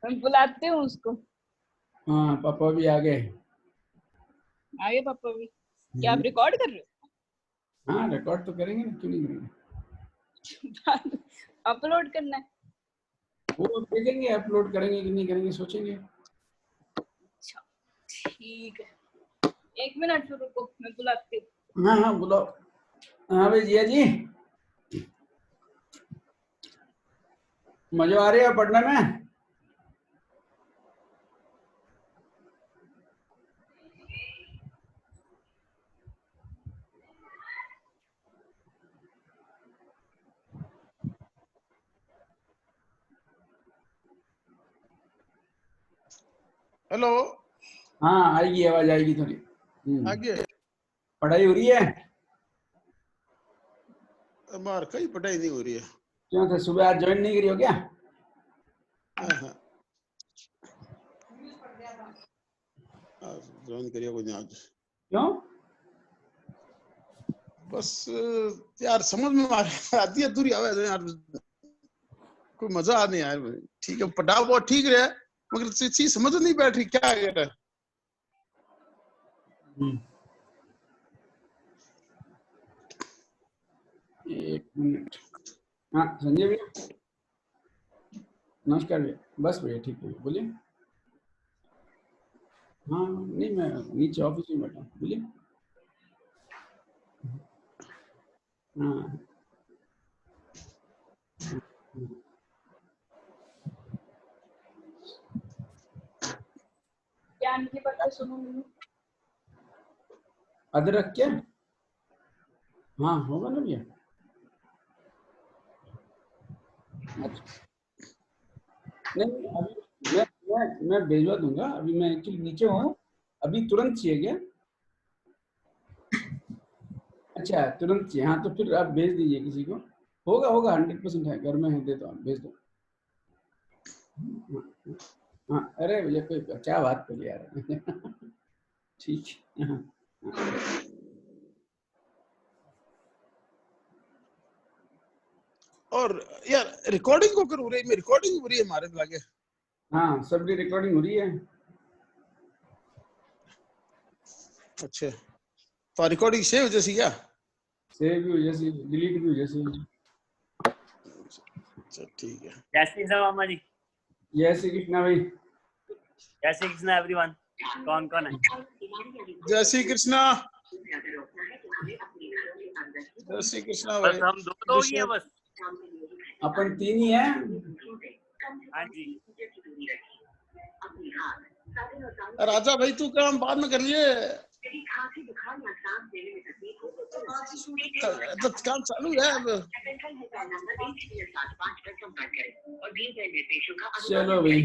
मैं बुलाती हूँ उसको। हाँ पापा भी आ गए। आगे पापा भी। क्या आप रिकॉर्ड कर रहे हो? हाँ रिकॉर्ड तो करेंगे ना, क्यों नहीं करेंगे। अपलोड करना है। वो देखेंगे अपलोड करेंगे कि नहीं करेंगे, सोचेंगे। अच्छा ठीक है, 1 मिनट फिर रुको, मैं बुलाती हूँ। हाँ हाँ बुलाओ। हाँ भाई जिया जी, मजा आ रही है पढ़ने में? हेलो। हाँ आएगी, आवाज आएगी थोड़ी। आगे पढ़ाई हो रही है? बाहर कहीं पढ़ाई नहीं हो रही है। क्यों थे, सुबह आज ज्वाइन नहीं करी हो क्या? ज्वाइन करिए कोई नहीं आज। क्यों? बस यार समझ में आती है दूरी आवे यार, कोई मजा नहीं यार। ठीक है पढ़ा बहुत ठीक रहे, मगर चीज समझ नहीं बैठ रही, क्या है। एक मिनट। हाँ संजय भैया, नमस्कार भैया। बस भैया ठीक है, बोलिए। हाँ नहीं, मैं नीचे ऑफिस में बैठा हूँ, बोलिए। हाँ ज्ञान की बातें सुनो मैंने। अदरक क्या? हाँ होगा ना भैया। अच्छा नहीं, अभी मैं भेजवा दूंगा। अभी मैं एक्चुअली नीचे हूँ, अभी तुरंत चाहिए क्या? अच्छा तुरंत चाहिए, हाँ तो फिर आप भेज दीजिए किसी को। होगा होगा 100% है, घर में है, दे दो, भेज दो। हाँ अरे भैया कोई क्या बात कर यार। ठीक है। हाँ, हाँ। और यार रिकॉर्डिंग को करूँ रही, मैं रिकॉर्डिंग हो रही है हमारे लगे। हाँ सबकी रिकॉर्डिंग हो रही है। अच्छा तो रिकॉर्डिंग सेव जैसी क्या? सेव भी हो जैसी, डिलीट भी हो जैसी। अच्छा ठीक है। जय श्री कृष्ण मामा जी। जय श्री कृष्णा भाई। जय श्री कृष्ण एवरीवन। कौन कौन है? जय श्री कृष्णा। जय श्री कृष्णा भाई। बस हम दो ही हैं बस। अपन 3 ही हैं। हाँ जी। राजा भाई तू काम बाद में कर लिए, तो काम चालू है अब। चलो भाई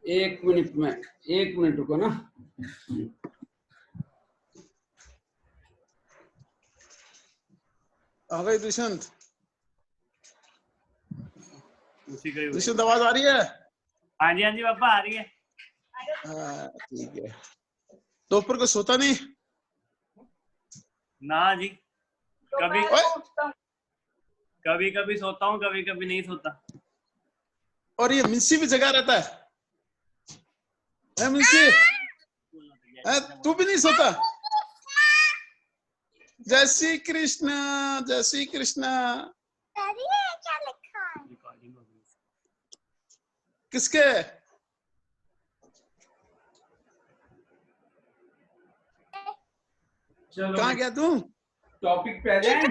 1 मिनट में, 1 मिनट रुको ना। हाँ भाई दुष्यंत, उसी का ही दुष्यंत आवाज आ रही है? हाँ जी पापा आ रही है। हाँ ठीक है। दोपहर को सोता नहीं? ना जी, कभी कभी कभी सोता हूँ, कभी कभी नहीं सोता। और ये मिंसी भी जगा रहता है मिंसी? तू भी नहीं सोता? जय श्री कृष्ण, जय श्री कृष्ण। किसके? कहाँ गया तू? टॉपिक पे आ जाए।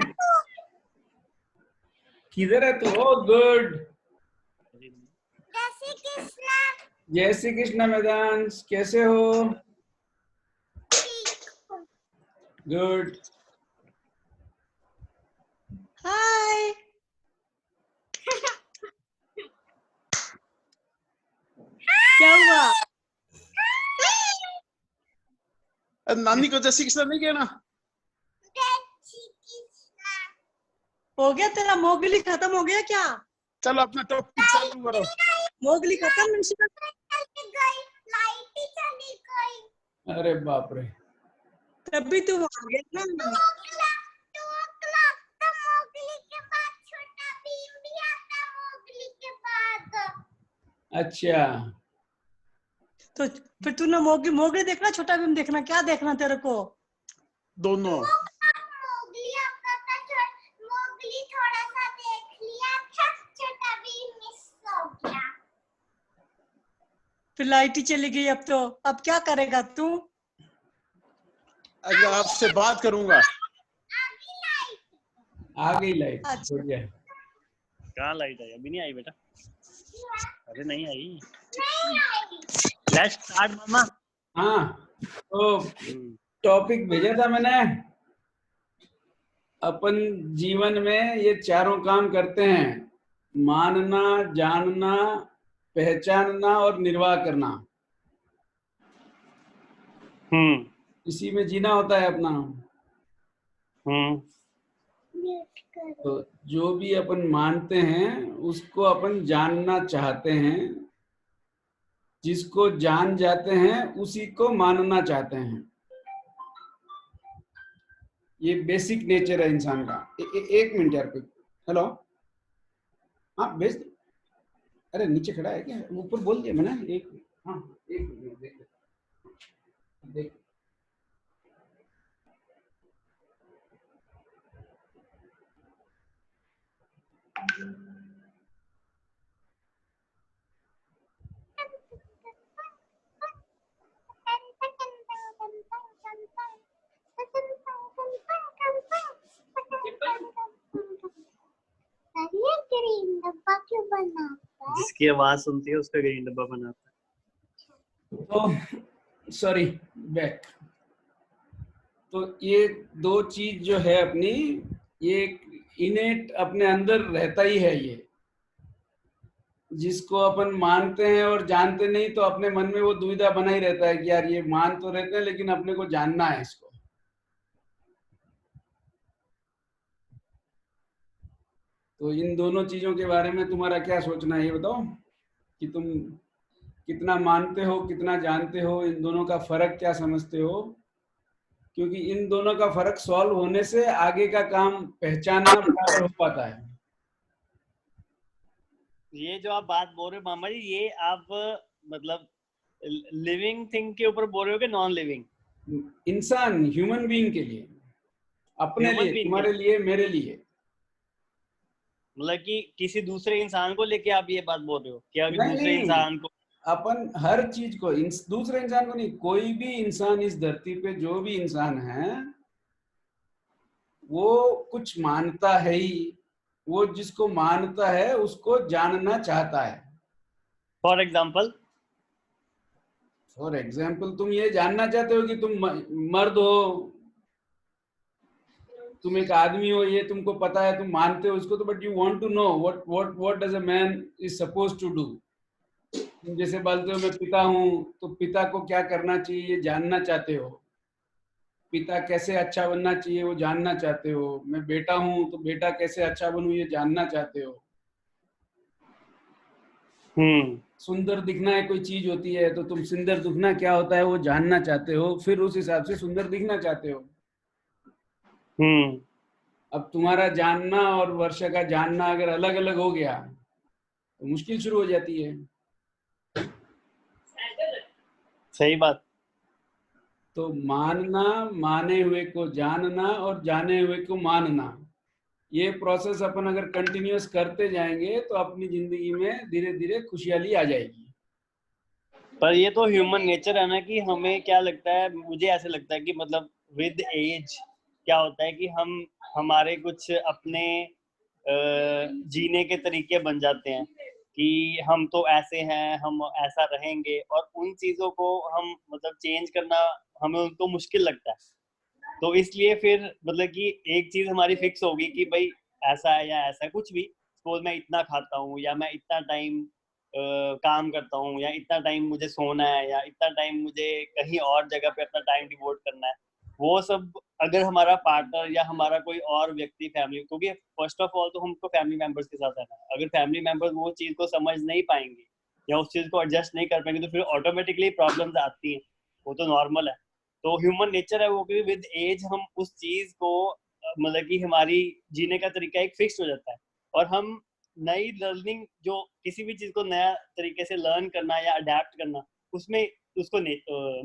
किधर है तू? ओ गुड। जय श्री कृष्ण मैदान, कैसे हो? गुड। हाय। क्या हुआ? नानी को जय श्री कृष्ण नहीं कहना? हो गया तेरा मोगली खत्म हो गया क्या? चलो अपना टॉपिक चालू करो। मोगली खत्म? अरे बाप रे, तभी तू आ गया ना। अच्छा, तो फिर तूने मोगली मोगली देखना, छोटा भीम देखना, क्या देखना तेरे को? दोनों। मोगली आपका था, मोगली थोड़ा सा देख लिया था, छोटा भी मिस हो गया। फिर लाइट ही चली गई अब तो, अब क्या करेगा तू? अगर आपसे बात करूंगा। आगे लाइट। आ गई लाइट। अच्छा। हो गया। कहाँ लाइट आई? अभी नहीं आई बेटा। अरे नहीं आई। नहीं आई। लेट्स स्टार्ट मामा। हाँ, तो टॉपिक भेजा था मैंने। अपन जीवन में ये चारों काम करते हैं: मानना, जानना, पहचानना और निर्वाह करना। इसी में जीना होता है अपना। म्यूट करो। तो जो भी अपन मानते हैं उसको अपन जानना चाहते हैं, जिसको जान जाते हैं उसी को मानना चाहते हैं। ये बेसिक नेचर है इंसान का। एक मिनट यार, कोई हेलो, हाँ भेज दे। अरे नीचे खड़ा है क्या? ऊपर बोल दिया मैंने। एक, हाँ एक मिनट देख देख। ये ग्रीन डब्बा क्यों बना है? जिसकी आवाज सुनती है उसका ग्रीन डब्बा बनाता है। तो सॉरी, बैक। तो ये दो चीज जो है अपनी, ये इनेट अपने अंदर रहता ही है। ये जिसको अपन मानते हैं और जानते नहीं, तो अपने मन में वो दुविधा बना ही रहता है कि यार ये मान तो रहते हैं लेकिन अपने को जानना है इसको। तो इन दोनों चीजों के बारे में तुम्हारा क्या सोचना है, ये बताओ कि तुम कितना मानते हो, कितना जानते हो, इन दोनों का फर्क क्या समझते हो? क्योंकि इन दोनों का फर्क सॉल्व होने से आगे का काम पहचानना बराबर हो पाता है। ये जो आप बात बोल रहे हो मामा जी, ये आप मतलब लिविंग थिंग के ऊपर बोल रहे हो कि नॉन लिविंग? इंसान, ह्यूमन बीइंग के लिए, अपने Human लिए, being तुम्हारे लिए, मेरे लिए। मतलब कि किसी दूसरे इंसान को लेके आप ये बात बोल रहे हो कि अगर नहीं, दूसरे नहीं। इंसान को, अपन हर चीज को, दूसरे इंसान को नहीं, कोई भी इंसान इस धरती पे, जो भी इंसान है वो कुछ मानता है ही। वो जिसको मानता है उसको जानना चाहता है। फॉर एग्जाम्पल तुम ये जानना चाहते हो कि तुम मर्द हो, तुम एक आदमी हो, ये तुमको पता है, तुम मानते हो इसको, तो but you want to know what does a man is suppose to do. तुम जैसे बोलते हो मैं पिता हूँ, तो पिता को क्या करना चाहिए ये जानना चाहते हो। पिता कैसे अच्छा बनना चाहिए वो जानना चाहते हो। मैं बेटा हूँ, तो बेटा कैसे अच्छा बनूं ये जानना चाहते हो। सुंदर दिखना है कोई चीज होती है, तो तुम सुंदर दिखना क्या होता है वो जानना चाहते हो, फिर उस हिसाब से सुंदर दिखना चाहते हो। अब तुम्हारा जानना और वर्षा का जानना अगर अलग अलग हो गया तो मुश्किल शुरू हो जाती है। सही बात। तो मानना, माने हुए को जानना और जाने हुए को मानना, ये प्रोसेस अपन अगर कंटिन्यूअस करते जाएंगे तो अपनी जिंदगी में धीरे धीरे खुशहाली आ जाएगी। पर ये तो ह्यूमन नेचर है ना, कि हमें क्या लगता है, मुझे ऐसे लगता है कि मतलब विद एज क्या होता है कि हम हमारे कुछ अपने जीने के तरीके बन जाते हैं कि हम तो ऐसे हैं, हम ऐसा रहेंगे, और उन चीजों को हम मतलब चेंज करना हमें उनको मुश्किल लगता है। तो इसलिए फिर मतलब कि एक चीज हमारी फिक्स होगी कि भाई ऐसा है या ऐसा है, कुछ भी। सपोज मैं इतना खाता हूँ, या मैं इतना टाइम काम करता हूँ, या इतना टाइम मुझे सोना है, या इतना टाइम मुझे कहीं और जगह पे अपना टाइम डिवोट करना है, वो सब अगर हमारा पार्टनर या हमारा कोई और व्यक्ति फैमिली, क्योंकि फर्स्ट ऑफ ऑल तो हमको फैमिली मेंबर्स के साथ रहना है, अगर फैमिली मेंबर्स वो चीज को समझ नहीं पाएंगे या उस चीज को एडजस्ट नहीं कर पाएंगे, तो फिर ऑटोमेटिकली प्रॉब्लम्स आती हैं। वो तो नॉर्मल है। तो ह्यूमन नेचर है वो कि विद एज हम उस चीज को मतलब कि हमारी जीने का तरीका एक फिक्स हो जाता है, और हम नई लर्निंग, जो किसी भी चीज को नया तरीके से लर्न करना या अडेप्ट करना, उसमें उसको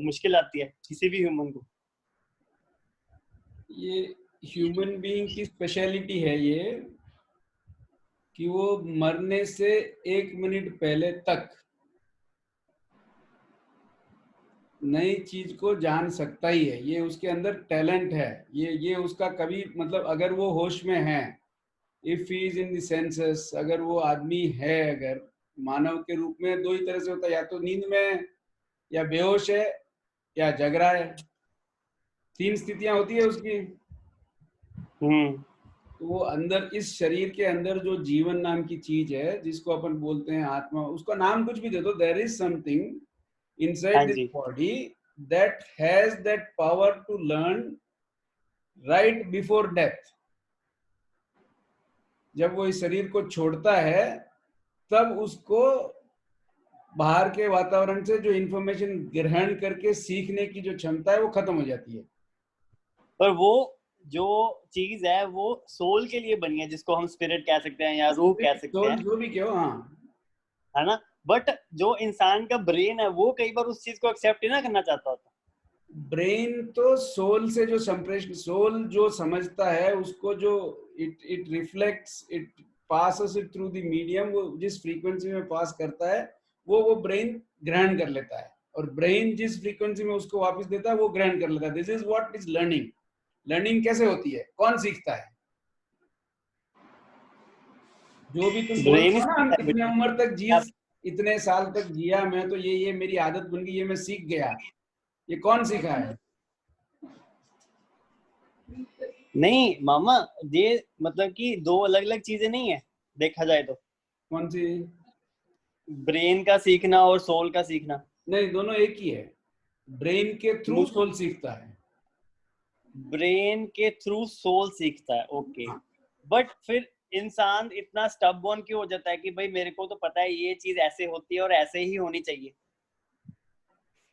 मुश्किल आती है किसी भी ह्यूमन को। ये ह्यूमन बीइंग की स्पेशलिटी है ये, कि वो मरने से 1 मिनट पहले तक नई चीज को जान सकता ही है। ये उसके अंदर टैलेंट है। ये उसका कभी मतलब अगर वो होश में है, if he is in the senses, अगर वो आदमी है, अगर मानव के रूप में, दो ही तरह से होता है, या तो नींद में, या बेहोश है, या जग रहा है। 3 स्थितियां होती है उसकी। तो वो अंदर इस शरीर के अंदर जो जीवन नाम की चीज है, जिसको अपन बोलते हैं आत्मा, उसका नाम कुछ भी दे दो, there is something inside this body that has that power to learn right before death. जब वो इस शरीर को छोड़ता है, तब उसको बाहर के वातावरण से जो इंफॉर्मेशन ग्रहण करके सीखने की जो क्षमता है वो खत्म हो जाती है। पर वो जो चीज है वो सोल के लिए बनी है, जिसको हम स्पिरिट कह सकते हैं या रूह कह सकते हैं, जो भी कहो, हाँ, है ना। बट जो इंसान का ब्रेन है वो कई बार उस चीज को एक्सेप्ट ही ना करना चाहता होता। ब्रेन तो सोल से जो संप्रेषण, सोल जो समझता है उसको, जो it reflects, it passes it through the medium, वो जिस फ्रीक्वेंसी में पास करता है वो ब्रेन ग्रहण कर लेता है, और ब्रेन जिस फ्रीक्वेंसी में उसको वापस देता है वो ग्रहण कर लेता है। This is what is learning. Learning कैसे होती है, कौन सीखता है? जो भी तुम बोलते हो ना, इतने उम्र तक जी, इतने साल तक जिया मैं, तो ये मेरी आदत बन गई, ये मैं सीख गया, ये कौन सीखा है? नहीं मामा, ये मतलब कि दो अलग अलग चीजें नहीं है देखा जाए तो। कौन सी? ब्रेन का सीखना और सोल का सीखना। नहीं, दोनों एक ही है। ब्रेन के थ्रू सोल सीखता है। ब्रेन के थ्रू सोल सीखता है, ओके। बट फिर इंसान इतना स्टबबॉर्न क्यों हो जाता है कि भाई मेरे को तो पता है ये चीज ऐसे होती है और ऐसे ही होनी चाहिए?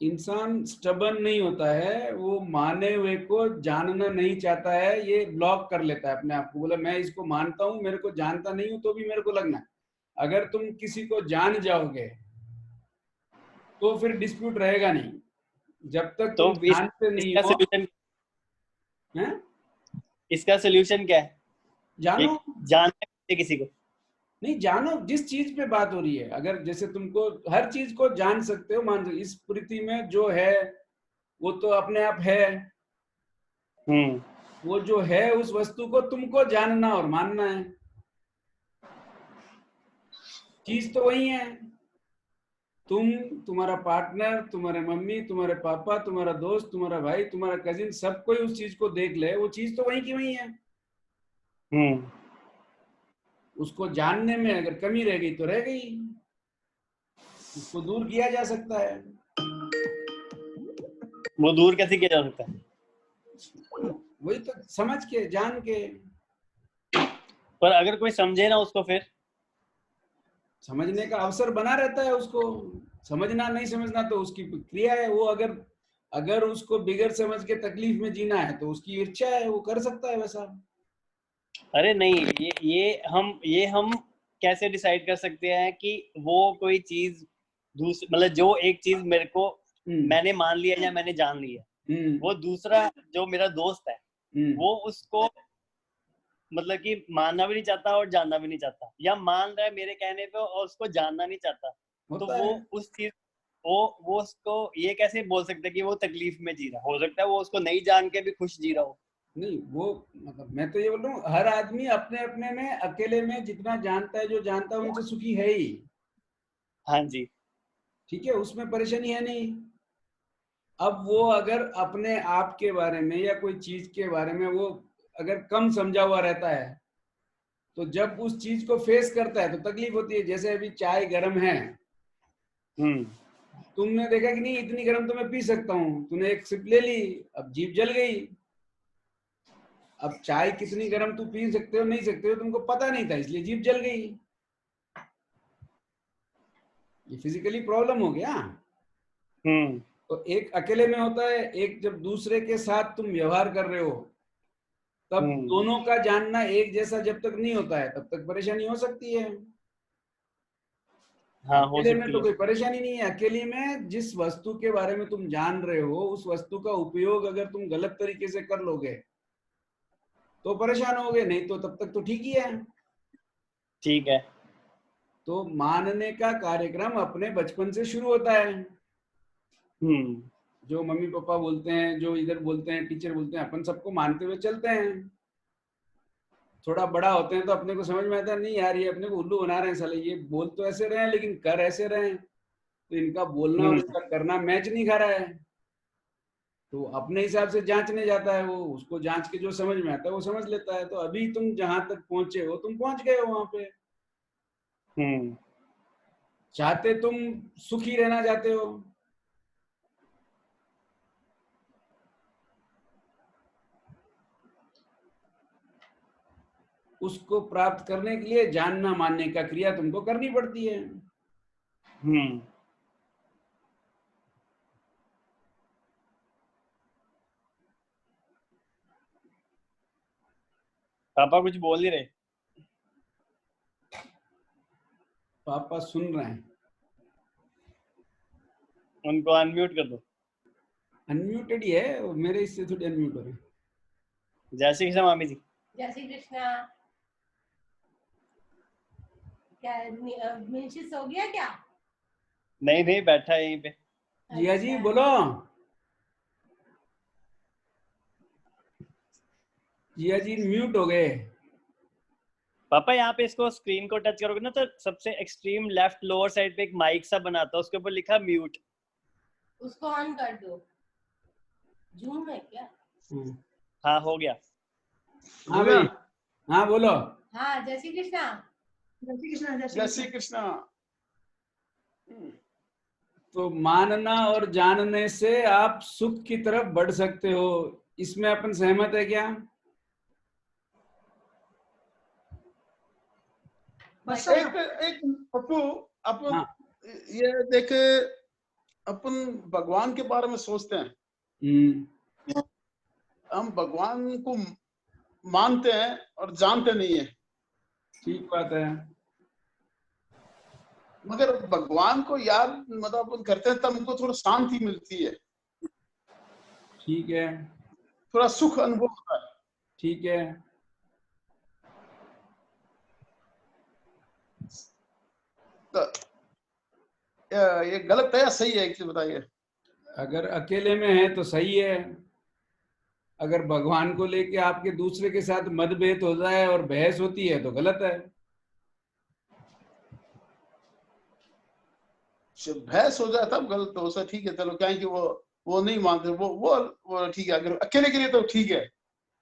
इंसान स्टबर्न नहीं होता है, वो माने हुए को जानना नहीं चाहता है, ये ब्लॉक कर लेता है अपने आप को। बोला मैं इसको मानता हूँ, मेरे को जानता नहीं हूँ तो भी मेरे को लगना है। अगर तुम किसी को जान जाओगे तो फिर डिस्प्यूट रहेगा नहीं। जब तक तो तुम जानते नहीं हो। हैं? इसका सोल्यूशन क्या है? जानो, जानना किसी को नहीं जानो, जिस चीज पे बात हो रही है। अगर जैसे तुमको हर चीज को जान सकते हो, मान सकते, इस पृथ्वी में जो है वो तो अपने आप है। वो जो है उस वस्तु को तुमको जानना और मानना है। चीज तो वही है। तुम, तुम्हारा पार्टनर, तुम्हारे मम्मी, तुम्हारे पापा, तुम्हारा दोस्त, तुम्हारा भाई, तुम्हारा कजिन, सब कोई उस चीज को देख ले, वो चीज तो वही की वही है। उसको जानने में अगर कमी रह गई तो रह गई, उसको दूर किया जा सकता है। वो दूर कैसे किया जा सकता है? वही तो, समझ के, जान के। पर अगर कोई समझे ना उसको, फिर समझने का अवसर बना रहता है उसको। समझना नहीं समझना तो उसकी क्रिया है। वो अगर उसको बिगड़ समझ के तकलीफ में जीना है तो उसकी इच्छा है, वो कर सकता है वैसा। अरे नहीं, ये हम कैसे डिसाइड कर सकते हैं कि वो कोई चीज मतलब जो एक चीज मेरे को मैंने मान लिया या मैंने जान लिया, वो दूसरा जो मेरा दोस्त है वो उसको मतलब कि मानना भी नहीं चाहता और जानना भी नहीं चाहता, या मान रहा है मेरे कहने पे और उसको जानना नहीं चाहता, तो वो उस चीज वो उसको ये कैसे बोल सकते हैं कि वो तकलीफ में जी रहा? हो सकता है वो उसको नहीं जान के भी खुश जी रहा हो। नहीं, वो मतलब मैं तो ये बोल रहा हूँ, हर आदमी अपने अपने में, अकेले में जितना जानता है, जो जानता है उनसे सुखी है ही। हाँ जी, ठीक है, उसमें परेशानी है नहीं। अब वो अगर अपने आप के बारे में या कोई चीज के बारे में वो अगर कम समझा हुआ रहता है, तो जब उस चीज को फेस करता है तो तकलीफ होती है। जैसे अभी चाय गर्म है, तुमने देखा कि नहीं इतनी गर्म तो मैं पी सकता हूँ, तूने एक सिप ले ली, अब जीभ जल गई। अब चाय कितनी गर्म तू पी सकते हो नहीं सकते हो तुमको पता नहीं था, इसलिए जीभ जल गई। ये फिजिकली प्रॉब्लम हो गया। तो एक अकेले में होता है, एक जब दूसरे के साथ तुम व्यवहार कर रहे हो तब हम्म। दोनों का जानना एक जैसा जब तक नहीं होता है तब तक परेशानी हो सकती है। हाँ, हो अकेले में सकती तो है। कोई परेशानी नहीं है। अकेले में जिस वस्तु के बारे में तुम जान रहे हो उस वस्तु का उपयोग अगर तुम गलत तरीके से कर लोगे तो परेशान होगे, नहीं तो तब तक तो ठीक ही है। ठीक है। तो मानने का कार्यक्रम अपने बचपन से शुरू होता है। जो मम्मी पापा बोलते हैं, जो इधर बोलते हैं, टीचर बोलते हैं, अपन सबको मानते हुए चलते हैं। थोड़ा बड़ा होते हैं तो अपने को समझ में आता है नहीं यार ये अपने को उल्लू बना रहे हैं साले, ये बोल तो ऐसे रहे हैं लेकिन कर ऐसे रहे हैं, तो इनका बोलना और इनका करना मैच नहीं खा रहा है। तो अपने हिसाब से जांचने जाता है वो, उसको जांच के जो समझ में आता है वो समझ लेता है। तो अभी तुम जहां तक पहुंचे हो तुम पहुंच गए हो वहां पे। चाहते तुम सुखी रहना चाहते हो, उसको प्राप्त करने के लिए जानना मानने का क्रिया तुमको करनी पड़ती है। पापा कुछ बोल नहीं रहे। पापा सुन रहे हैं। उनको अनम्यूट कर दो। अनम्यूटेड ही है, मेरे इससे थोड़ी अनम्यूट हो रहे हैं। जय श्री कृष्ण मामी जी। जय श्री कृष्णा। क्या मिंशिस हो गया क्या? नहीं नहीं, बैठा है यहीं पे। जिया जी अच्छा। बोलो। जिया जी म्यूट हो गए। पापा यहाँ पे इसको स्क्रीन को टच करोगे ना तो सबसे एक्सट्रीम लेफ्ट लोअर साइड पे एक माइक सा बनाता है, उसके ऊपर लिखा म्यूट। उसको ऑन कर दो। जूम है क्या? हाँ हो गया। हाँ भाई, हाँ बोलो। हाँ जय श्री कृष्णा। जय श्री कृष्ण। जय जय श्री श्री कृष्णा। तो मानना और जानने से आप सुख की तरफ बढ़ सकते हो, इसमें अपन सहमत है क्या? बस एक एक पप्पू अपन हाँ। ये देख, अपन भगवान के बारे में सोचते हैं, हम भगवान को मानते हैं और जानते नहीं है। ठीक बात है। मगर भगवान को याद मतलब अपन करते हैं तब हमको थोड़ा शांति मिलती है, ठीक है। थोड़ा सुख अनुभव होता है। ठीक है। तो ये गलत है या सही है, एक चीज बताइए। अगर अकेले में है तो सही है, अगर भगवान को लेके आपके दूसरे के साथ मतभेद हो जाए और बहस होती है तो गलत है। बहस हो जाए तब गलत हो सकता, ठीक है चलो, क्या है कि वो नहीं मानते, वो ठीक है। अगर अकेले के लिए तो ठीक है।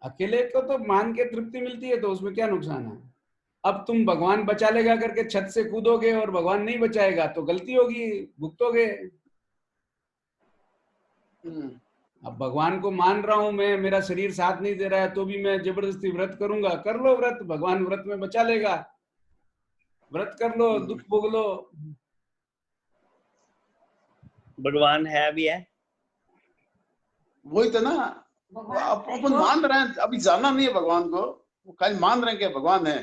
अकेले को तो मान के तृप्ति मिलती है तो उसमें क्या नुकसान है। अब तुम भगवान बचा लेगा करके छत से कूदोगे और भगवान नहीं बचाएगा तो गलती होगी, भुगतोगे। अब भगवान को मान रहा हूं मैं, मेरा शरीर साथ नहीं दे रहा है तो भी मैं जबरदस्ती व्रत करूंगा, कर लो व्रत, भगवान व्रत में बचा लेगा। व्रत कर लो, दुख भोग लो। भगवान है भी है। वही तो ना, अपन मान रहे हैं, अभी जाना नहीं है भगवान को, वो खाली मान रहे हैं कि भगवान है।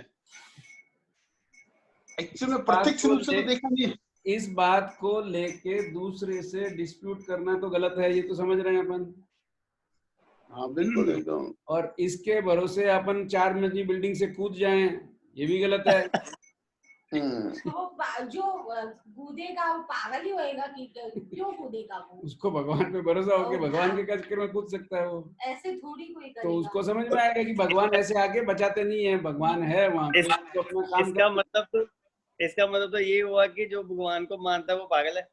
एक्चुअली में प्रत्यक्ष रूप से तो देखा नहीं है। इस बात को लेके दूसरे से डिस्प्यूट करना तो गलत है, ये तो समझ रहे हैं अपन। हाँ बिल्कुल एकदम। और इसके भरोसे अपन 4 मंजिली बिल्डिंग से कूद जाएं, ये भी गलत है। तो जो कूदेगा वो पागल ही होएगा कि क्यों कूदेगा वो? उसको भगवान पे भरोसा हो कि भगवान के चक्कर में कूद सकता है वो, ऐसे थोड़ी कोई करेगा। तो उसको समझ में आएगा कि भगवान ऐसे आके बचाते नहीं है, भगवान है वहां पे, तो अपना काम इसका मतलब तो ये हुआ कि जो भगवान को मानता है वो पागल है।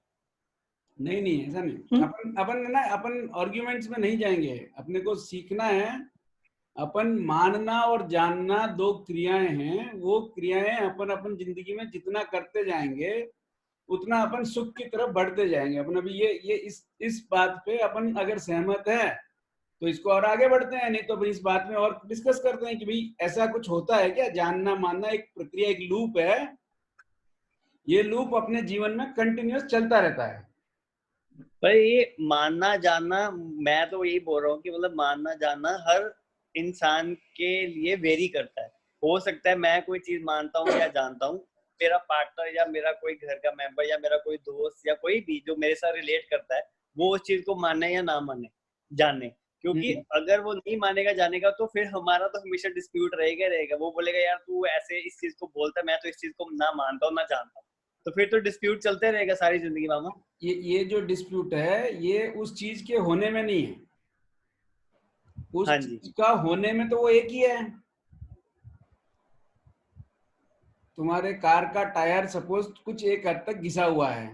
नहीं ऐसा नहीं। अपन आर्ग्यूमेंट्स में नहीं जाएंगे, अपने को सीखना है। अपन मानना और जानना 2 क्रियाएं हैं, वो क्रियाएं अपन अपन जिंदगी में जितना करते जाएंगे उतना अपन सुख की तरफ बढ़ते जाएंगे। अपन अभी ये इस बात पे अपन अगर सहमत है तो इसको और आगे बढ़ते हैं, नहीं तो अपन इस बात में और डिस्कस करते हैं कि भाई ऐसा कुछ होता है क्या। जानना मानना एक प्रक्रिया, एक लूप है, ये लूप अपने जीवन में कंटिन्यूअस चलता रहता है। पर ये मानना जानना, मैं तो यही बोल रहा हूँ कि मतलब मानना जानना हर इंसान के लिए वेरी करता है। हो सकता है मैं कोई चीज मानता हूँ या जानता हूँ, मेरा पार्टनर या मेरा कोई घर का मेंबर या मेरा कोई दोस्त या कोई भी जो मेरे साथ रिलेट करता है वो उस चीज को माने या ना माने, जाने। क्योंकि अगर वो नहीं मानेगा जानेगा तो फिर हमारा तो हमेशा डिस्प्यूट रहेगा रहेगा। वो बोलेगा यार तू ऐसे इस चीज को बोलता है, मैं तो इस चीज को ना मानता हूँ ना जानता हूँ, तो फिर तो डिस्प्यूट चलते रहेगा सारी जिंदगी मामा। ये जो डिस्प्यूट है ये उस चीज के होने में नहीं है, उस हाँ जी। चीज का होने में तो वो एक ही है। तुम्हारे कार का टायर सपोज कुछ एक हद तक घिसा हुआ है,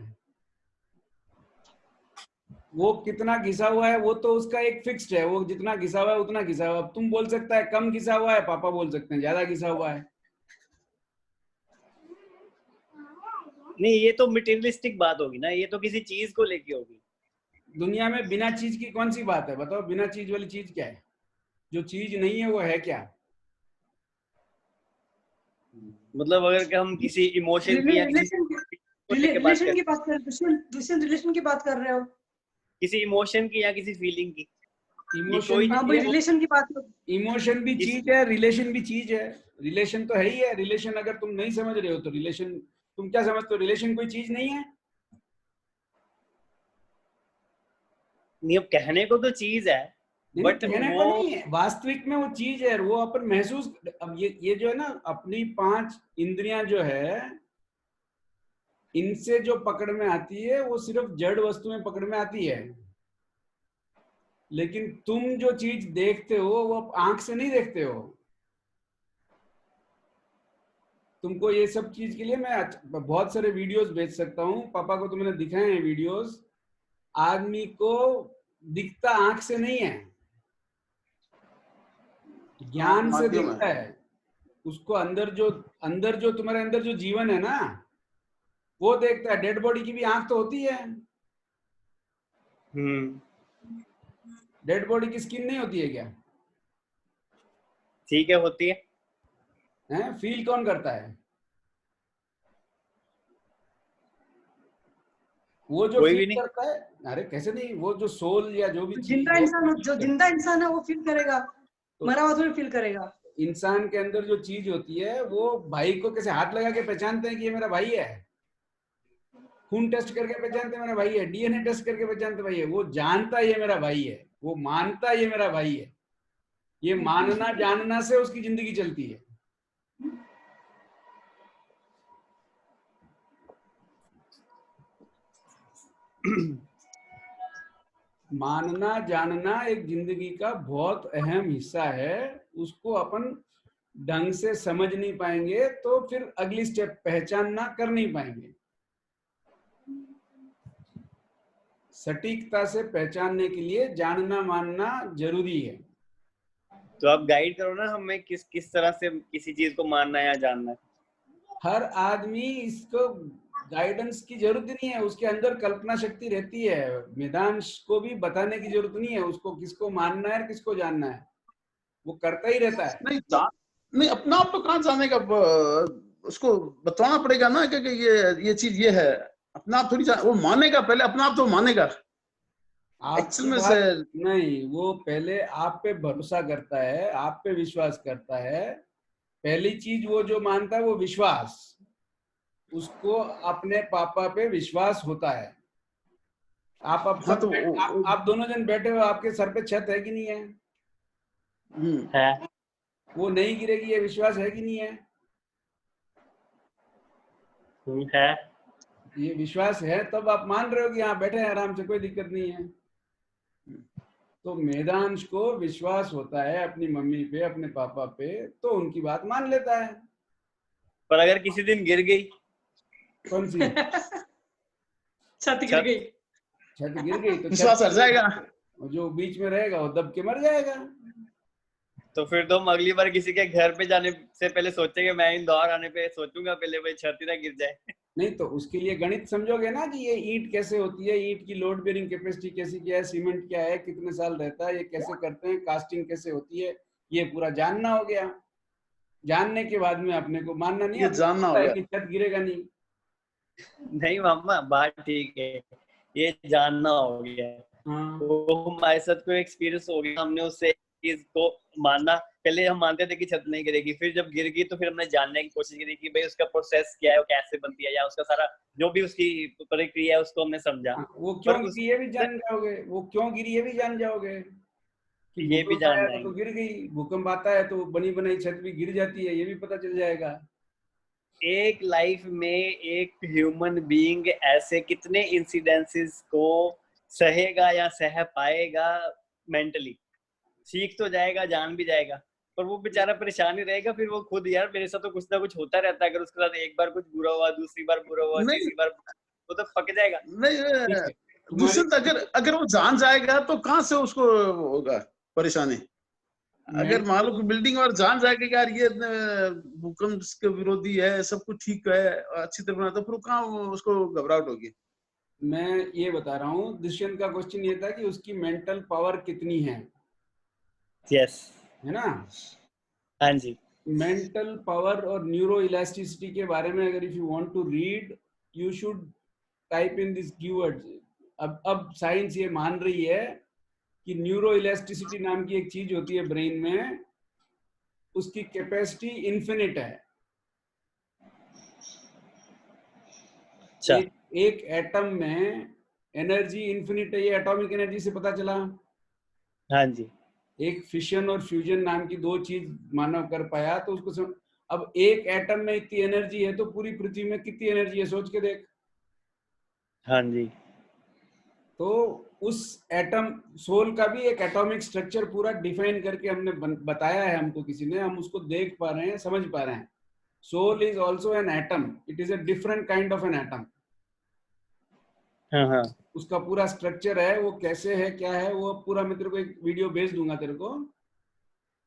वो कितना घिसा हुआ है वो तो उसका एक फिक्स्ड है, वो जितना घिसा हुआ है उतना घिसा हुआ है। अब तुम बोल सकता है कम घिसा हुआ है, पापा बोल सकते हैं ज्यादा घिसा हुआ है। नहीं ये तो मटेरियलिस्टिक बात होगी ना, ये तो किसी चीज को लेके होगी। दुनिया में बिना चीज की कौन सी बात है बताओ? बिना चीज वाली चीज क्या है? जो चीज नहीं है वो है क्या? मतलब अगर हम किसी इमोशन की या रिलेशन की बात कर रिलेशन की बात कर रहे हो? किसी इमोशन की या किसी फीलिंग की, इमोशन हाँ भाई रिलेशन की बात कर। इमोशन भी चीज है, रिलेशन भी चीज है। रिलेशन तो है ही है। रिलेशन अगर तुम नहीं समझ रहे हो तो रिलेशन तुम क्या समझते हो? रिलेशन कोई चीज नहीं है? नहीं अब कहने को तो चीज है बट कहने को नहीं है, वास्तविक में वो चीज है। वो अपन महसूस, अब ये जो है ना अपनी 5 इंद्रियां जो है इनसे जो पकड़ में आती है वो सिर्फ जड़ वस्तु में पकड़ में आती है। लेकिन तुम जो चीज देखते हो वो आंख से नहीं देखते हो। तुमको ये सब चीज के लिए मैं बहुत सारे वीडियोस भेज सकता हूँ, पापा को तो मैंने दिखाए हैं वीडियोस। आदमी को दिखता आंख से नहीं है, ज्ञान से दिखता है। उसको अंदर जो तुम्हारे अंदर जो जीवन है ना वो देखता है। डेड बॉडी की भी आंख तो होती है। डेड बॉडी की स्किन नहीं होती है क्या? ठीक है होती है। हैं? फील कौन करता है? वो जो कोई फील भी नहीं। करता है। अरे कैसे नहीं, वो जो सोल या जो भी चीज जिंदा इंसान जो जिंदा इंसान है वो फील करेगा, मरा हुआ थोड़ी फील करेगा। इंसान के अंदर जो चीज होती है वो भाई को कैसे हाथ लगा के पहचानते हैं कि ये मेरा भाई है? खून टेस्ट करके पहचानते हैं मेरा भाई है, डीएनए टेस्ट करके पहचानते भाई है। वो जानता ये मेरा भाई है, वो मानता ये मेरा भाई है। ये मानना जानना से उसकी जिंदगी चलती है। मानना जानना एक जिंदगी का बहुत अहम हिस्सा है। उसको अपन ढंग से समझ नहीं पाएंगे तो फिर अगली स्टेप पहचानना कर नहीं पाएंगे। सटीकता से पहचानने के लिए जानना मानना जरूरी है। तो आप गाइड करो ना हमें किस तरह से किसी चीज को मानना है या जानना है। हर आदमी इसको गाइडेंस की जरूरत नहीं है, उसके अंदर कल्पना शक्ति रहती है। वेदांश को भी बताने की जरूरत नहीं है उसको किसको मानना है और किसको जानना है, वो करता ही रहता है। नहीं अपना आप तो कहाँ जाने का, उसको बताना पड़ेगा ना कि ये चीज ये है। अपना आप थोड़ी वो मानेगा, पहले अपना आप तो मानेगा। एक्चुअल में से नहीं, वो पहले आप पे भरोसा करता है, आप पे विश्वास करता है। पहली चीज वो जो मानता है वो विश्वास, उसको अपने पापा पे विश्वास होता है। आप अब हाँ, सब तो आप दोनों जन बैठे हो, आपके सर पे छत है कि नहीं है? है। वो नहीं गिरेगी, ये विश्वास है कि नहीं है? है। ये विश्वास है तब आप मान रहे हो कि यहाँ बैठे हैं आराम से, कोई दिक्कत नहीं है। तो मेदांश को विश्वास होता है अपनी मम्मी पे, अपने पापा पे, तो उनकी बात मान लेता है। पर अगर किसी दिन गिर गई? कौन सी? छत गिर गई। छत गिर गई तो विश्वास हट जाएगा। जो बीच में रहेगा वो दब के मर जाएगा। तो फिर तो हम अगली बार किसी के घर पे जाने से पहले सोचेंगे, मैं इंदौर आने पे सोचूंगा पहले भाई छत ही ना गिर जाए। नहीं तो उसके लिए गणित समझोगे ना कि ये ईंट कैसे होती है, ईंट की लोड बेरिंग कैपेसिटी कैसी क्या है, सीमेंट क्या है, कितने साल रहता है, ये कैसे करते हैं, कास्टिंग कैसे होती है, ये पूरा जानना हो गया। जानने के बाद में अपने को मानना नहीं, ये जानना हो गया कि छत गिरेगा नहीं। नहीं मामा बात ठीक है, ये जानना हो गया। हाँ। वो हमारे साथ कोई एक्सपीरियंस हो गया, हमने उससे चीज को मानना, पहले हम मानते थे कि छत नहीं गिरेगी, फिर जब गिर गई तो फिर हमने जानने की कोशिश करी कि भाई उसका प्रोसेस क्या है, वो कैसे बनती है, या उसका सारा जो भी उसकी प्रक्रिया है उसको हमने समझा। वो क्यों पर गिरी ये भी जान जाओगे, वो क्यों गिरी ये भी जान जाओगे कि ये भी भूकंप जान आया जाएंगे। तो गिर गई, भूकंप आता है तो बनी बनाई छत भी गिर जाती है, ये भी पता चल जाएगा। एक लाइफ में एक ह्यूमन बीइंग ऐसे कितने इंसिडेंसेस को सहेगा या सह पाएगा मेंटली? सीख तो जाएगा, जान भी जाएगा, पर वो बेचारा परेशान ही रहेगा। फिर वो खुद, यार मेरे साथ तो कुछ ना कुछ होता रहता है, अगर उसके साथ एक बार कुछ बुरा हुआ, दूसरी बार बुरा हुआ, नहीं तीसरी बार, वो तो पक जाएगा। नहीं दुष्यंत, अगर वो जान जाएगा तो कहाँ से उसको होगा परेशानी? अगर मान लो कि बिल्डिंग और जान जाएगा कि यार ये भूकंप के विरोधी है, सब कुछ ठीक है, अच्छी तरह बनाता, फिर कहाँ उसको घबराहट होगी? मैं ये बता रहा हूँ, दुष्यंत का क्वेश्चन ये था कि उसकी मेंटल पावर कितनी है यस, है ना? हाँ जी। मेंटल पावर और न्यूरो इलास्टिसिटी के बारे में अगर if you want to read, you should type in this keywords. अब साइंस ये मान रही है कि न्यूरो इलास्टिसिटी नाम की एक चीज होती है ब्रेन में, उसकी कैपेसिटी इन्फिनिट है। अच्छा, एक एटम में एनर्जी इन्फिनिट है, ये एटॉमिक एनर्जी से पता चला। हाँ जी। एक फिशन और फ्यूजन नाम की दो चीज मानव कर पाया, तो उसको अब एक एटम में इतनी एनर्जी है तो पूरी पृथ्वी में कितनी एनर्जी है सोच के देख। हाँ जी। तो उस एटम, सोल का भी एक एटॉमिक स्ट्रक्चर पूरा डिफाइन करके हमने बताया है हमको किसी ने, हम उसको देख पा रहे हैं, समझ पा रहे हैं। Soul is also an atom, it is a different kind of an atom. हाँ हाँ। उसका पूरा स्ट्रक्चर है, वो कैसे है क्या है, वो पूरा मैं तेरे को एक वीडियो भेज दूंगा तेरे को,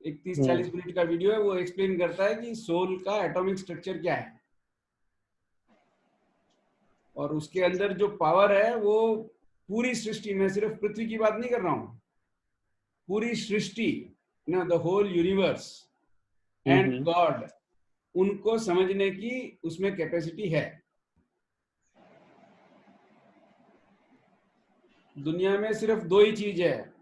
एक 30-40 मिनट का वीडियो है, वो एक्सप्लेन करता है कि सोल का एटॉमिक स्ट्रक्चर क्या है, और उसके अंदर जो पावर है वो पूरी सृष्टि में, सिर्फ पृथ्वी की बात नहीं कर रहा हूं, पूरी सृष्टि ना, the whole universe and God, उनको समझने की उसमें कैपेसिटी है। दुनिया में सिर्फ दो ही चीज है।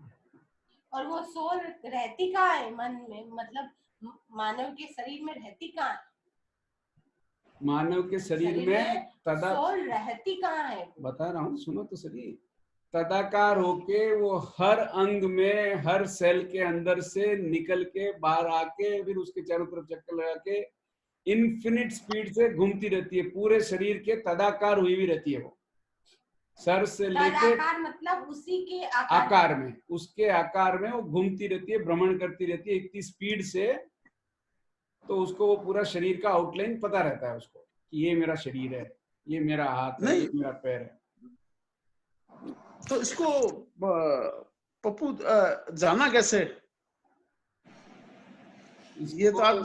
और वो सोल रहती कहाँ है मन में, मतलब मानव के शरीर में रहती कहाँ है? मानव के शरीर में तदा, सोल रहती कहाँ है? बता रहा हूँ सुनो तो सही, तदाकार होके वो हर अंग में, हर सेल के अंदर से निकल के बाहर आके फिर उसके चारों तरफ चक्कर लगा के इन्फिनिट स्पीड से घूमती रहती है, पूरे शरीर के तदाकार हुई भी रहती है वो, सर से लेके मतलब उसी के आकार में, उसके आकार में वो घूमती रहती है, भ्रमण करती रहती है इतनी स्पीड से, तो उसको वो पूरा शरीर का आउटलाइन पता रहता है उसको कि ये मेरा शरीर है, ये मेरा हाथ है, ये मेरा पैर है। तो इसको पप्पू जाना कैसे? ये तो आप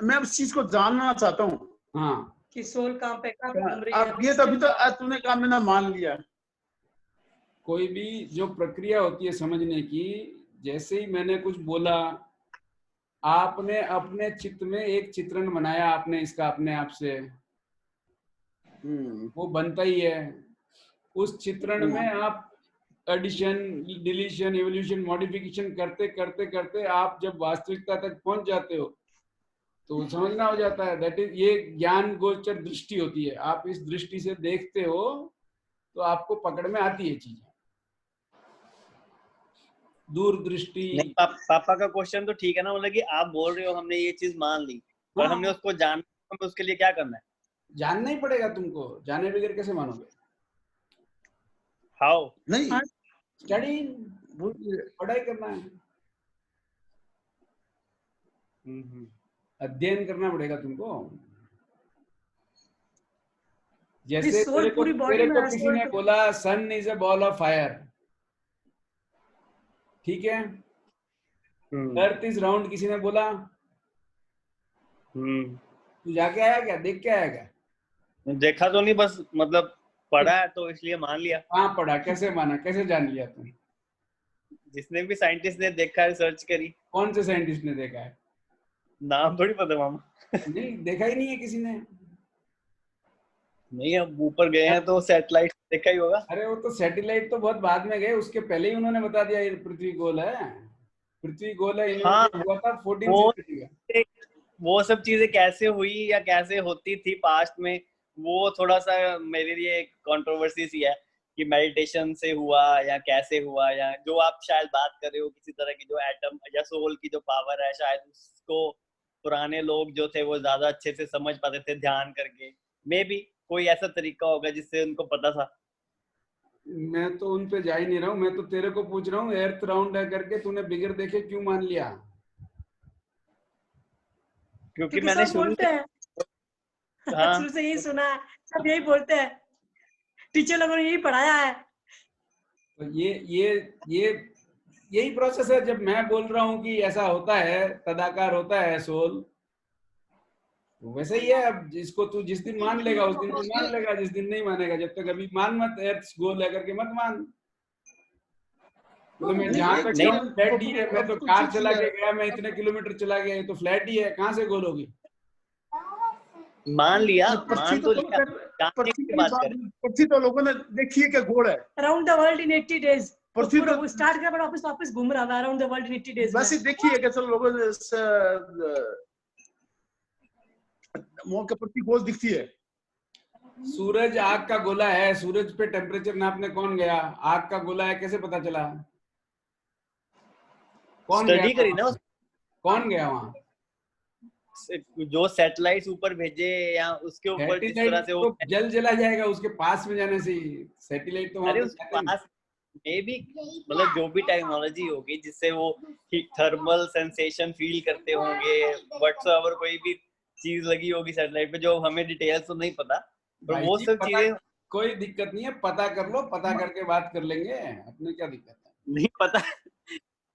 मैं उस चीज को जानना चाहता हूँ। हाँ, कि सोल कहाँ पे कहाँ घूम रही है। अब ये तो अभी तो तूने कहा मैंने मान लिया। कोई भी जो प्रक्रिया होती है समझने की, जैसे ही मैंने कुछ बोला, आपने अपने चित्त में एक चित्रण बनाया आपने इसका अपने आप से, वो बनता ही है। उस चित्रण में आप एडिशन, डिलीशन, एवोल्यूशन, मॉडिफिकेशन करते करते करते आप जब वास्तविकता तक पहुंच जाते हो तो समझना हो जाता है। दैट इज, ये ज्ञान गोचर दृष्टि होती है। आप इस दृष्टि से देखते हो तो आपको पकड़ में आती है चीजें, दूरदृष्टि। पापा का क्वेश्चन तो ठीक है ना, मतलब कि आप बोल रहे हो हमने ये चीज मान ली और हाँ, हमने उसको जान, हमें उसके लिए क्या करना है? जानना ही पड़ेगा तुमको, जाने बगैर कैसे मानोगे? हाउ? नहीं, स्टडी, पढ़ाई करना है, अध्ययन करना पड़ेगा तुमको। जैसे तेरे को किसी ने बोला sun is a ball of fire, ठीक है, अर्थ इज राउंड किसी ने बोला, तू जाके आया क्या, देख के आया क्या? देखा तो नहीं, बस मतलब पढ़ा है तो इसलिए मान लिया। हाँ, पढ़ा, कैसे माना, कैसे जान लिया तुम? जिसने भी साइंटिस्ट ने देखा है, रिसर्च करी। कौन से साइंटिस्ट ने देखा है? नाम थोड़ी पता मामा। नहीं, देखा ही नहीं है किसी ने। नहीं, अब ऊपर गए हैं तो सैटेलाइट देखा ही होगा। अरे वो तो सैटेलाइट तो बहुत बाद में गए, उसके पहले ही उन्होंने बता दिया ये पृथ्वी गोल है, पृथ्वी गोल है, हाँ, इन्वेंट हुआ था 14 वो सेंचुरी का। वो सब चीजें कैसे हुई या कैसे होती थी पास्ट में, वो थोड़ा सा मेरे लिए एक कंट्रोवर्सी सी है कि मेडिटेशन से हुआ या कैसे हुआ, या जो आप शायद बात कर रहे हो किसी तरह की जो एटम या सोल की जो पावर है, शायद उसको पुराने लोग जो थे वो ज्यादा अच्छे से समझ पाते थे ध्यान करके। मे बी कोई ऐसा तरीका होगा जिससे उनको पता था। मैं तो उन पे जा ही नहीं रहा हूँ, मैं तो तेरे को पूछ रहा हूँ एर्थ राउंड है करके तूने बिगर देखे क्यों मान लिया? क्योंकि क्योंकि मैंने सब शुरू बोलते से हैं हाँ शुरू से यही सुना है, सब यही बोलते हैं, टीचर लोगों ने यही पढ़ाया है। तो ये यही प्रोसेस है। जब मैं बोल रहा हूँ कि ऐसा होता है, तदाकार होता है सोल, तो वैसे ही है। अब जिसको तू जिस दिन मान लेगा उस दिन तू मान लेगा, जिस दिन नहीं मानेगा जब तक अभी मान मत, एर्थ गोल है करके मत मान। मतलब मैं नहीं, जहाँ एक पे नहीं, गया हूँ फ्लैट ही है, मैं तो कुछ कार चीज चला के गया, मैं इतने किलोमीटर चला गया, ये तो फ्लैट ही है, कहाँ से गोल होगी? मान लिया, पृथ्वी मान तो तो लिया, जानने पृथ्वी की की बात बात, करें। पृथ्वी तो लोगों ने देखी है कि गोल है। Around the world in 80 days, पृथ्वी पूरा तो स्टार्ट किया पर वापस वापस घूम रहा था around the world in 80 days में। वैसे देखी है कि चलो लोगों ने मौके पृथ्वी गोल दिखती है। सूरज आग का गोला है, सूरज पे टेम्परेचर नापने कौन गया? आग का गोला है, कैसे पता चला? कौन गया स्टडी करी ना वहां? कौन गया वहां? जो सैटेलाइट ऊपर भेजे या उसके ऊपर जिस तरह सैटेलाइट से वो, तो जल जला जाएगा उसके पास में जाने से ही। सैटेलाइट तो वहां अरे पे उसके जाते नहीं। पास में भी मतलब जो भी टेक्नोलॉजी होगी जिससे वो थर्मल सेंसेशन फील करते होंगे, व्हाटसोएवर कोई भी चीज लगी होगी सैटेलाइट पे, जो हमें डिटेल्स तो नहीं पता, पर भाई वो जी सब पता, चीजें कोई दिक्कत नहीं है, पता कर लो, पता करके बात कर लेंगे, अपने क्या दिक्कत है? नहीं पता।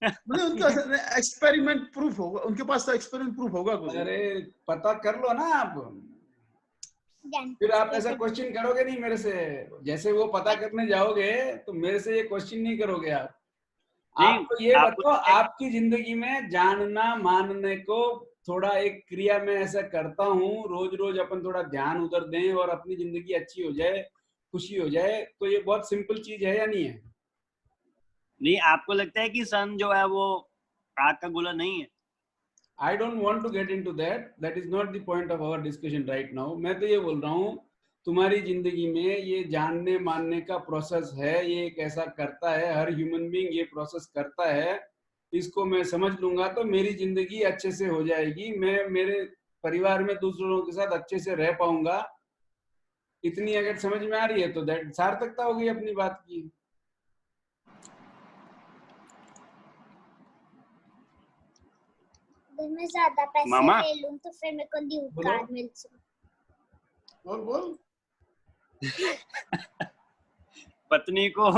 मतलब उनका एक्सपेरिमेंट प्रूफ होगा, उनके पास तो एक्सपेरिमेंट प्रूफ होगा कुछ। अरे पता कर लो ना आप, फिर आप ऐसा क्वेश्चन करोगे नहीं मेरे से। जैसे वो पता करने जाओगे तो मेरे से ये क्वेश्चन नहीं करोगे आप। नहीं, आपको ये आपको बताओ, आपकी जिंदगी में जानना मानने को थोड़ा एक क्रिया में ऐसा करता हूँ, रोज रोज अपन थोड़ा ध्यान उधर दें और अपनी जिंदगी अच्छी हो जाए, खुशी हो जाए, तो ये बहुत सिंपल चीज है या नहीं है? नहीं, आपको लगता है कि सन जो है वो आग का गोला नहीं है? I don't want to get into that. That is not the point of our discussion right now. मैं तो ये बोल रहा हूँ, तुम्हारी जिंदगी में ये जानने मानने का प्रोसेस है, ये एक ऐसा करता है, हर ह्यूमन बीइंग ये प्रोसेस करता है। इसको मैं समझ लूंगा तो मेरी जिंदगी अच्छे से हो जाएगी, मैं मेरे परिवार में दूसरों के साथ अच्छे से रह पाऊंगा। इतनी अगर समझ में आ रही है तो दैट सार्थकता होगी अपनी बात की। अगर मैं ज्यादा पैसे मामा? ले लूं तो फिर मेरे को ड्यू बोलो। कार्ड मिल जाए। बोल पत्नी को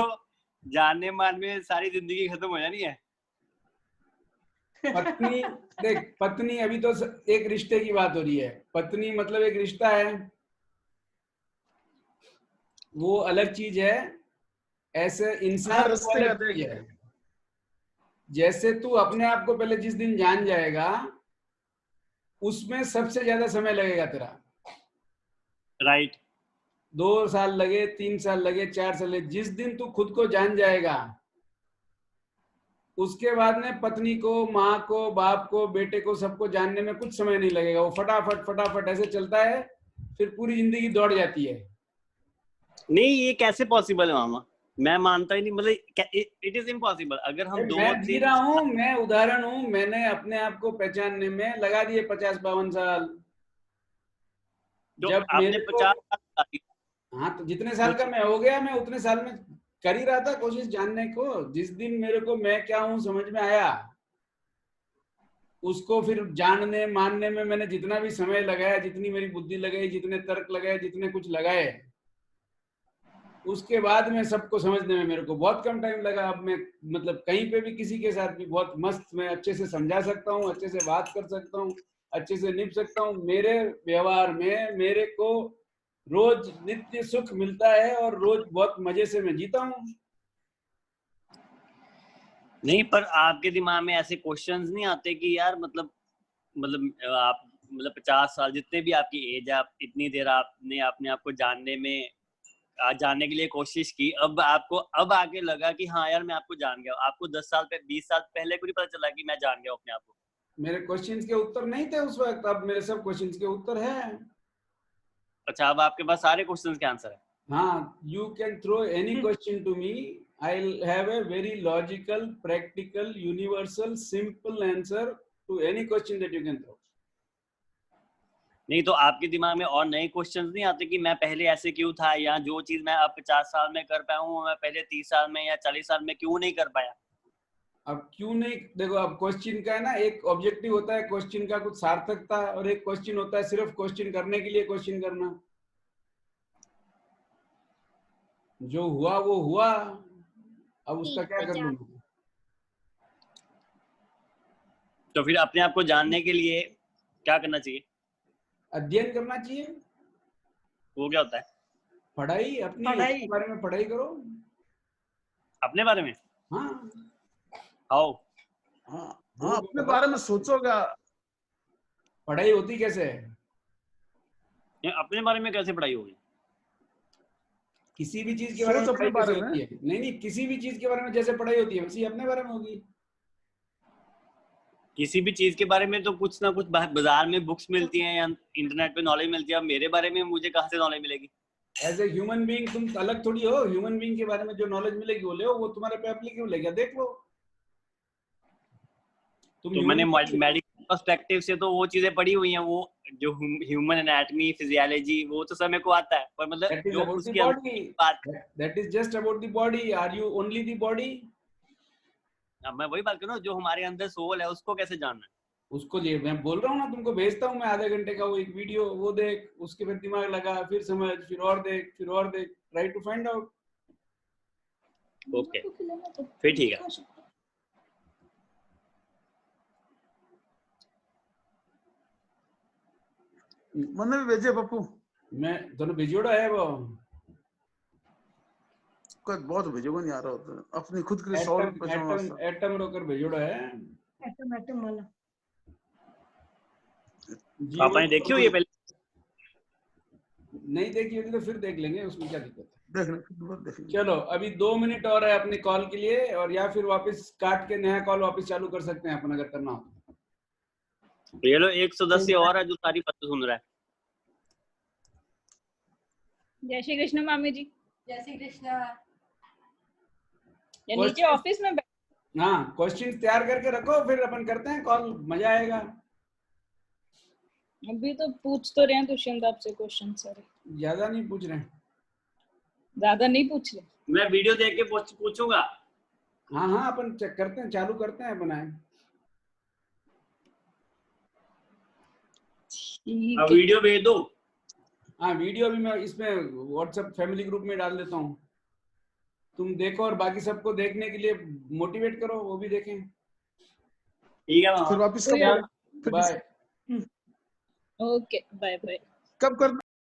जानने मान में सारी जिंदगी खत्म हो जानी है। पत्नी, देख पत्नी अभी तो एक रिश्ते की बात हो रही है, पत्नी मतलब एक रिश्ता है, वो अलग चीज है। ऐसे इंसान हाँ, वो रिश्ते का अलग चीज है। जैसे तू अपने आप को पहले जिस दिन जान जाएगा उसमें सबसे ज्यादा समय लगेगा तेरा। राइट। 2 साल लगे, 3 साल लगे, 4 साल लगे, जिस दिन तू खुद को जान जाएगा उसके बाद में पत्नी को, माँ को, बाप को, बेटे को, सबको जानने में कुछ समय नहीं लगेगा। वो फटाफट फटाफट ऐसे चलता है, फिर पूरी जिंदगी दौड़ जाती है। नहीं, ये कैसे पॉसिबल है मामा? मैं मानता ही नहीं, मतलब इट इज इम्पॉसिबल। अगर हम मैं जी 2-3 रहा हूँ, मैं उदाहरण हूँ, मैंने अपने आप को पहचानने में लगा दिए 50-52 साल। तो जब आपने मेरे को, 50 साल हाँ तो जितने साल का मैं हो गया, मैं उतने साल में कर ही रहा था कोशिश जानने को। जिस दिन मेरे को मैं क्या हूँ समझ में आया, उसको फिर जानने मानने में मैंने जितना भी समय लगाया, जितनी मेरी बुद्धि लगाई, जितने तर्क लगाए, जितने कुछ लगाए, उसके बाद में सबको समझने में मेरे को बहुत कम टाइम लगा। अब मैं मतलब कहीं पे भी किसी के साथ भी बहुत मस्त, मैं अच्छे से समझा सकता हूँ, अच्छे से बात कर सकता हूँ, अच्छे से निभ सकता हूँ। मेरे व्यवहार में मेरे को रोज नित्य सुख मिलता है और रोज बहुत मजे से मैं जीता हूँ। नहीं, पर आपके दिमाग में ऐसे क्वेश्चंस नहीं आते कि यार मतलब आप मतलब 50 साल जितने भी आपकी एज है, आप इतनी देर आपने अपने आप को जानने में जानने के लिए कोशिश की, अब आपको अब आके लगा कि हाँ यार मैं आपको जान गया, आपको 10 साल 20 साल पहले को नहीं पता चला कि मैं जान गया अपने आप को? मेरे क्वेश्चंस के उत्तर नहीं थे उस वक्त, अब मेरे सब क्वेश्चंस के उत्तर है। अच्छा, अब आपके पास सारे क्वेश्चंस के आंसर है। हाँ, you can throw any question to me. I'll have a very logical, practical, universal, simple answer to any question that you can throw. नहीं तो आपके दिमाग में और नए क्वेश्चंस नहीं आते कि मैं पहले ऐसे क्यों था, या जो चीज मैं अब 50 साल में कर पाया हूँ मैं पहले 30 साल में या 40 साल में क्यों नहीं कर पाया? अब क्यों नहीं, देखो अब क्वेश्चन का है ना, एक ऑब्जेक्टिव होता है क्वेश्चन का कुछ सार्थकता, और एक क्वेश्चन होता है सिर्फ क्वेश्चन करने के लिए क्वेश्चन करना। जो हुआ वो हुआ, अब उसका क्या कर लूं? तो फिर अपने आप को जानने के लिए क्या करना चाहिए? अध्ययन करना चाहिए। वो क्या होता है? पढ़ाई, अपनी पढ़ाई। बारे में पढ़ाई करो। अपने बारे में? हाँ आओ। हाँ हाँ, अपने बारे में सोचोगा। पढ़ाई होती कैसे है? ये अपने बारे में कैसे पढ़ाई होगी? किसी भी चीज के बारे में सोच पढ़ाई अपने कैसे बारे में। होती है? नहीं, किसी भी चीज के बारे में जैसे पढ़ाई होती है वैसे ही अपने बारे में होगी। किसी भी चीज के बारे में तो कुछ ना कुछ बाजार में बुक्स मिलती हैं या इंटरनेट पे नॉलेज मिलती है, अब मेरे बारे में मुझे कहाँ से नॉलेज मिलेगी? एज ए ह्यूमन बीइंग तुम अलग थोड़ी हो। ह्यूमन बीइंग के बारे में जो नॉलेज मिलेगी वो ले, वो तुम्हारे पे एप्लीकेबल है क्या, देख लो। तुम तो मैंने human- मेडिकल पर्सपेक्टिव से तो वो चीजें पढ़ी हुई हैं, वो जो ह्यूमन एनाटॉमी, फिजियोलॉजी, वो तो सब मेरे को आता है, पर मतलब That is जो about the उसकी body. बात, That is just about the body. Are you only the body? अब मैं वही बात कर रहा हूँ, जो हमारे अंदर सोल है उसको कैसे जानना है? उसको लिए मैं बोल रहा हूँ ना, तुमको भेजता हूँ मैं आधे घंटे का वो एक वीडियो, वो देख, उसके फिर दिमाग लगा, फिर समझ, फिर और देख, फिर और देख, try to find out. Okay, फिर ठीक है। मैंने भी भेजे पप्पू, मैं दोनों भेजोड़ा है वो कोई बहुत भेजोगा नहीं आ रहा होता, अपनी खुद के लिए सॉल्व एटम एटम रोकर भेजोड़ा है। एटम वाला। पापा ने देखी हुई है पहले? नहीं देखी होगी तो फिर देख लेंगे, उसमें क्या दिक्कत है। देखेंगे। चलो अभी 2 मिनट और है अपने कॉल के लिए, और या फिर वापस काट के नया कॉल वापस चालू कर सकते हैं अपन अगर करना हो। ये लो 110 से और है जो सारी बातें सुन रहा है। जय श्री कृष्ण मामी जी। जय श्री कृष्णा। ये नीचे ऑफिस में हाँ, क्वेश्चन तैयार करके रखो, फिर अपन करते हैं कॉल, मजा आएगा। अभी तो पूछ तो रहे हैं दुष्यंत आपसे क्वेश्चन सारे, ज्यादा नहीं पूछ रहे हैं। ज्यादा नहीं पूछ रहे। मैं वीडियो देख के पूछूंगा। हाँ हाँ, अपन चेक करते हैं, चालू करते हैं बनाए। ठीक अब है। वीडियो भेज दो। हाँ, वीडियो भी मैं इसमें व्हाट्सएप फैमिली ग्रुप में डाल देता हूँ, तुम देखो और बाकी सबको देखने के लिए मोटिवेट करो, वो भी देखें। ठीक है, फिर वापस बाय। Okay, bye bye. कब कर